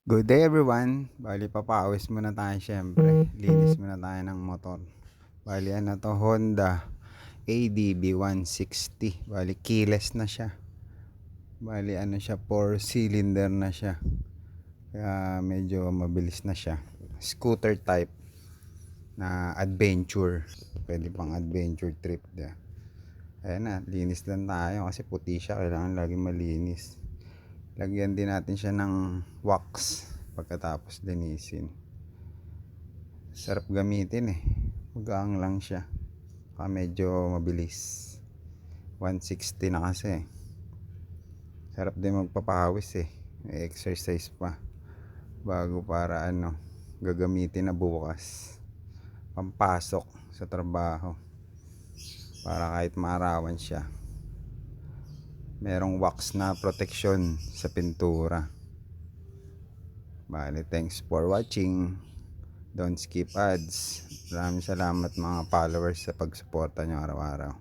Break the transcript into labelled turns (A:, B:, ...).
A: Good day everyone. Bali papawis muna tayo syempre. Linis muna tayo ng motor. Bali ano to, Honda ADB 160. Bali keyless na siya. Bali ano siya, 4 cylinder na siya. Kaya medyo mabilis na siya. Scooter type na adventure. Pwede pang adventure trip dia. Ayan na, linis lang tayo kasi puti siya, kailangan lagi malinis. Lagyan din natin siya ng wax pagkatapos linisin. Sarap gamitin eh. Magaan lang siya. Medyo mabilis. 160 na kasi. Sarap din magpapawis eh. May exercise pa. Bago para gagamitin na bukas. Pampasok sa trabaho. Para kahit maarawan siya, merong wax na protection sa pintura. Bale, thanks for watching. Don't skip ads. Maraming salamat mga followers sa pagsuporta nyo araw-araw.